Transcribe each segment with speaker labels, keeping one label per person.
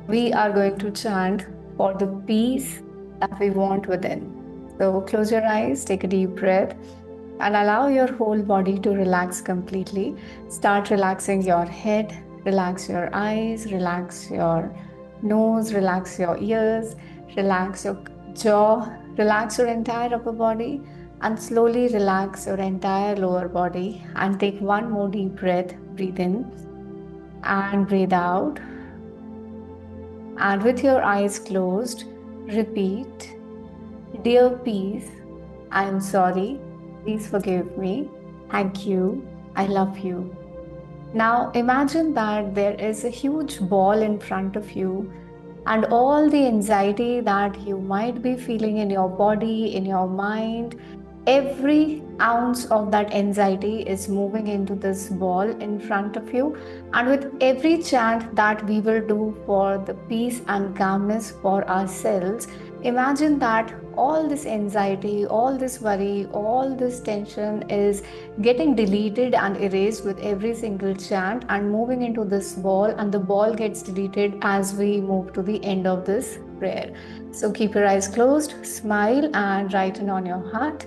Speaker 1: we are going to chant for the peace that we want within. So close your eyes, take a deep breath, and allow your whole body to relax completely. Start relaxing your head, relax your eyes, relax your nose, relax your ears, relax your jaw, relax your entire upper body, and slowly relax your entire lower body. And take one more deep breath. Breathe in and breathe out. And with your eyes closed, repeat, Dear peace, I am sorry. Please forgive me. Thank you. I love you. Now imagine that there is a huge ball in front of you, and all the anxiety that you might be feeling in your body, in your mind, every ounce of that anxiety is moving into this ball in front of you. And with every chant that we will do for the peace and calmness for ourselves, imagine that all this anxiety, all this worry, all this tension is getting deleted and erased with every single chant and moving into this ball, and the ball gets deleted as we move to the end of this prayer. So keep your eyes closed, smile, and write it on your heart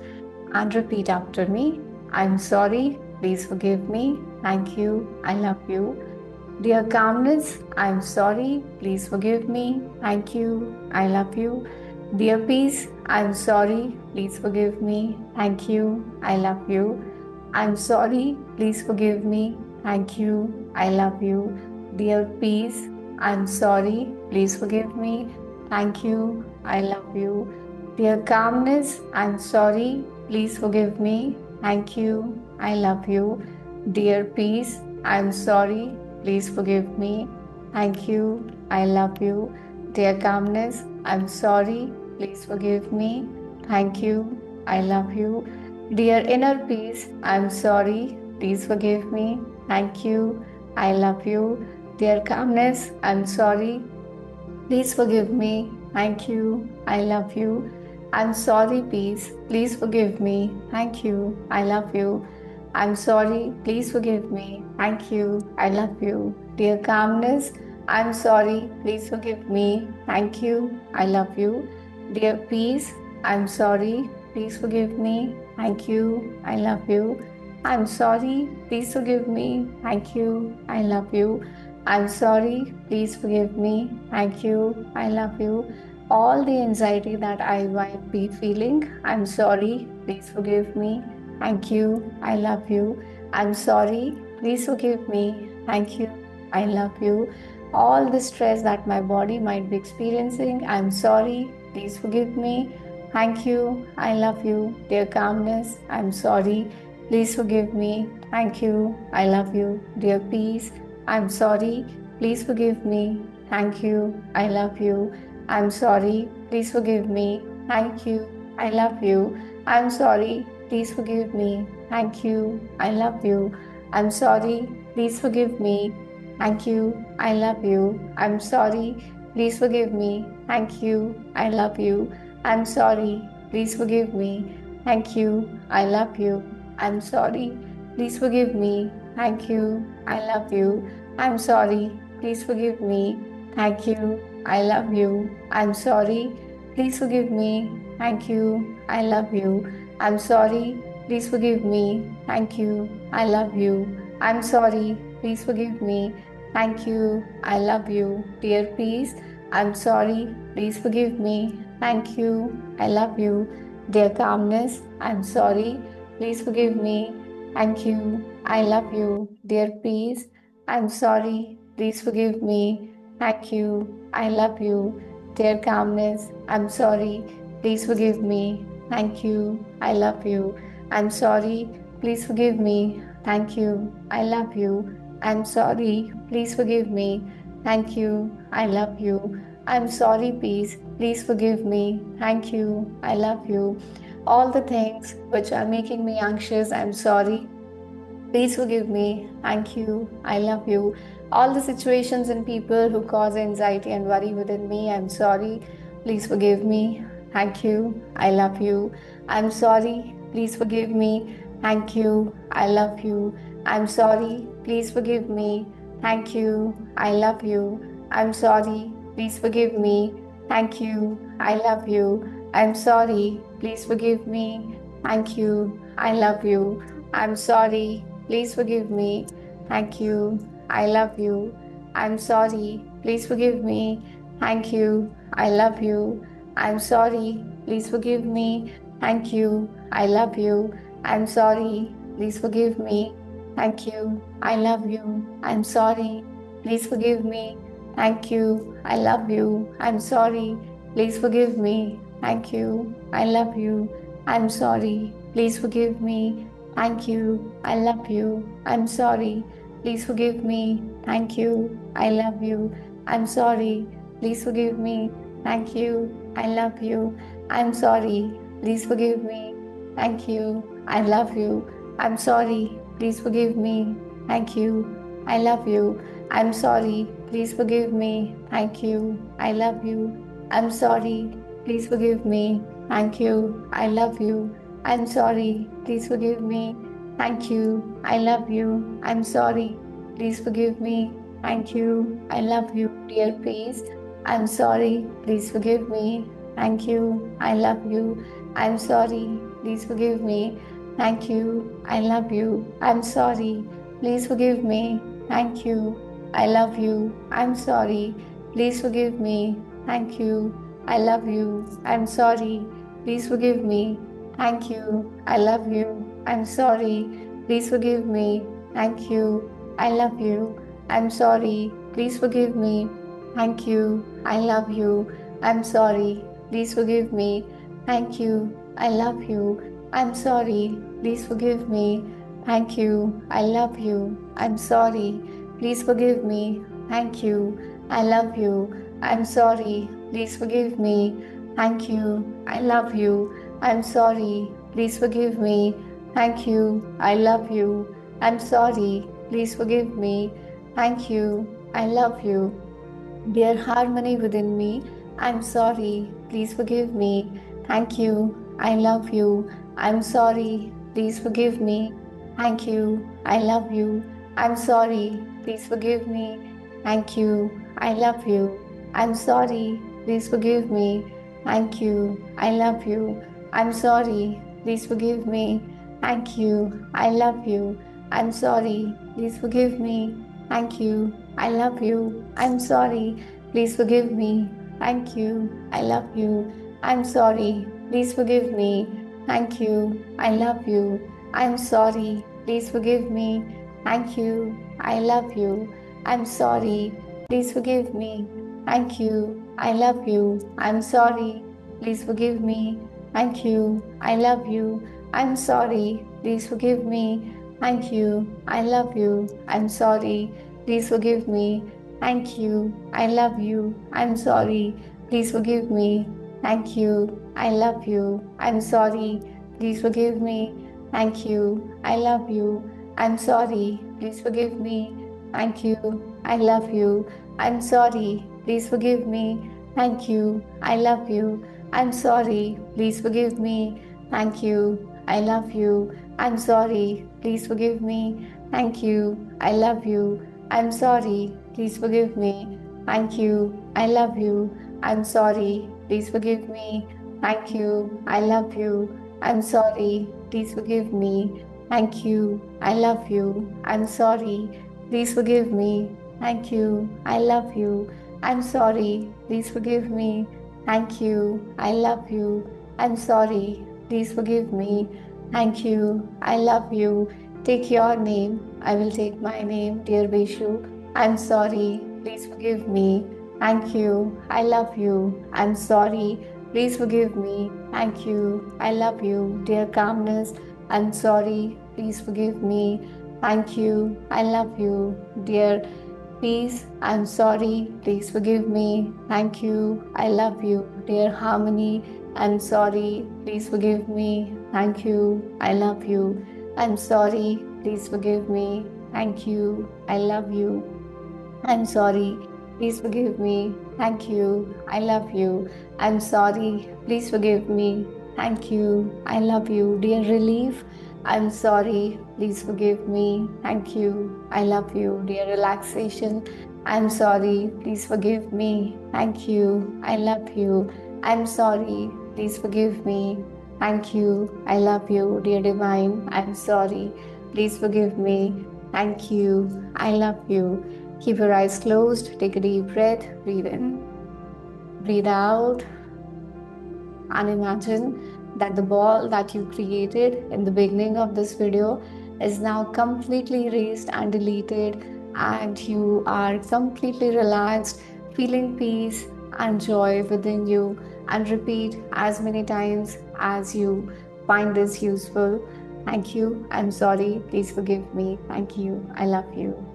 Speaker 1: and repeat after me. I'm sorry, please forgive me. Thank you, I love you. Dear calmness, I'm sorry, please forgive me. Thank you, I love you. Dear peace, I'm sorry, please forgive me. Thank you, I love you. I'm sorry, please forgive me. Thank you, I love you. Dear peace, I'm sorry, please forgive me. Thank you, I love you. Dear calmness, I'm sorry, please forgive me. Thank you, I love you. Dear peace, I'm sorry, please forgive me. Thank you, I love you. Dear calmness, I'm sorry, please forgive me. Thank you, I love you. Dear inner peace, I'm sorry, please forgive me. Thank you, I love you. Dear calmness, I'm sorry, please forgive me. Thank you. I love you. I'm sorry, peace. Please forgive me. Thank you. I love you. I'm sorry. Please forgive me. Thank you. I love you. Dear calmness, I'm sorry. Please forgive me. Thank you. I love you. Dear peace, I'm sorry. Please forgive me. Thank you. I love you. I'm sorry. Please forgive me. Thank you. I love you. I'm sorry, please forgive me. Thank you, I love you. All the anxiety that I might be feeling, I'm sorry, please forgive me. Thank you, I love you. I'm sorry, please forgive me. Thank you, I love you. All the stress that my body might be experiencing, I'm sorry, please forgive me. Thank you, I love you. Dear calmness, I'm sorry, please forgive me. Thank you, I love you. Dear peace, I'm sorry. Please forgive me. Thank you. I love you. I'm sorry. Please forgive me. Thank you. I love you. I'm sorry. Please forgive me. Thank you. I love you. I'm sorry. Please forgive me. Thank you. I love you. I'm sorry. Please forgive me. Thank you. I love you. I'm sorry. Please forgive me. Thank you. I love you. I'm sorry. Please forgive me. Thank you. I love you. I'm sorry. Please forgive me. Thank you. I love you. I'm sorry. Please forgive me. Thank you. I love you. I'm sorry. Please forgive me. Thank you. I love you. I'm sorry. Please forgive me. Thank you. I love you. Dear peace, I'm sorry. Please forgive me. Thank you. I love you. Dear calmness, I'm sorry. Please forgive me. Thank you. I love you. Dear peace, I'm sorry. Please forgive me. Thank you. I love you. Dear calmness, I'm sorry. Please forgive me. Thank you. I love you. I'm sorry. Please forgive me. Thank you. I love you. I'm sorry. Please forgive me. Thank you. I love you. I'm sorry, peace. Please forgive me. Thank you. I love you. All the things which are making me anxious, I'm sorry. Please forgive me. Thank you. I love you. All the situations and people who cause anxiety and worry within me, I'm sorry. Please forgive me. Thank you. I love you. I'm sorry. Please forgive me. Thank you. I love you. I'm sorry. Please forgive me. Thank you. I love you. I'm sorry. Please forgive me. Thank you. I love you. I'm sorry. Please forgive me. Thank you. I love you. I'm sorry. Please forgive me. Thank you. I love you. I'm sorry. Please forgive me. Thank you. I love you. I'm sorry. Please forgive me. Thank you. I love you. I'm sorry. Please forgive me. Thank you. I love you. I'm sorry. Please forgive me. Thank you. I love you. I'm sorry. Please forgive me. Thank you. I love you. I'm sorry. Please forgive me. Thank you. I love you. I'm sorry. Please forgive me. Thank you. I love you. I'm sorry. Please forgive me. Thank you. I love you. I'm sorry. Please forgive me. Thank you. I love you. I'm sorry. Please forgive me. Thank you. I love you. I'm sorry. Please forgive me. Thank you. I love you. I'm sorry. Please forgive me. Thank you. I love you. I'm sorry. Please forgive me. Thank you. I love you. I'm sorry. Please forgive me. Thank you. I love you. Dear peace. I'm sorry. Please forgive me. Thank you. I love you. I'm sorry. Please forgive me. Thank you. I love you. I'm sorry. Please forgive me. Thank you. I love you. I'm sorry. Please forgive me. Thank you. I love you. I'm sorry. Please forgive me. Thank you. I love you. I'm sorry. Please forgive me. Thank you. I love you. I'm sorry. Please forgive me. Thank you. I love you. I'm sorry. Please forgive me. Thank you. I love you. I'm sorry. Please forgive me. Thank you. I love you. I'm sorry. Please forgive me. Thank you. I love you. I'm sorry. Please forgive me. Thank you. I love you. I'm sorry. Please forgive me. Thank you. I love you. I'm sorry. Please forgive me. Thank you. I love you. Dear harmony within me, I'm sorry. Please forgive me. Thank you. I love you. I'm sorry. Please forgive me. Thank you. I love you. I'm sorry. Please forgive me. Thank you. I love you. I'm sorry. Please forgive me. Thank you. I love you. I'm sorry. Please forgive me. Thank you. I love you. I'm sorry. Please forgive me. Thank you. I love you. I'm sorry. Please forgive me. Thank you. I love you. I'm sorry. Please forgive me. Thank you. I love you. I'm sorry. Please forgive me. Thank you. I love you. I'm sorry. Please forgive me. Thank you. I love you. I'm sorry. Please forgive me. Thank you. I love you. I'm sorry. Please forgive me. Thank you. I love you. I'm sorry. Please forgive me. Thank you. I love you. I'm sorry. Please forgive me. Thank you. I love you. I'm sorry. Please forgive me. Thank you. I love you. I'm sorry. Please forgive me. Thank you. I love you. I'm sorry. Please forgive me. Thank you. I love you. I'm sorry. Please forgive me. Thank you. I love you. I'm sorry. Please forgive me. Thank you. I love you. I'm sorry. Please forgive me. Thank you. I love you. I'm sorry. Please forgive me. Thank you. I love you. I'm sorry. Please forgive me. Thank you. I love you. I'm sorry. Please forgive me. Thank you. I love you. I'm sorry. Please forgive me. Thank you. I love you. I'm sorry. Please forgive me. Thank you. I love you. Take your name. I will take my name, dear Beshu. I'm sorry. Please forgive me. Thank you. I love you. I'm sorry. Please forgive me. Thank you. I love you, dear calmness. I'm sorry. Please forgive me. Thank you. I love you, dear peace. I'm sorry. Please forgive me. Thank you. I love you, dear harmony. I'm sorry. Please forgive me. Thank you. I love you. I'm sorry. Please forgive me. Thank you. I love you. I'm sorry. Please forgive me. Thank you. I love you. I'm sorry. Please forgive me. Thank you. I love you. Dear relief, I'm sorry. Please forgive me. Thank you. I love you. Dear relaxation, I'm sorry, please forgive me. Thank you, I love you. I'm sorry, please forgive me. Thank you, I love you, dear divine. I'm sorry, please forgive me. Thank you, I love you. Keep your eyes closed, take a deep breath, breathe in, breathe out, and imagine that the ball that you created in the beginning of this video is now completely erased and deleted, and you are completely relaxed, feeling peace and joy within you. And repeat as many times as you find this useful. Thank you, I'm sorry, please forgive me. Thank you, I love you.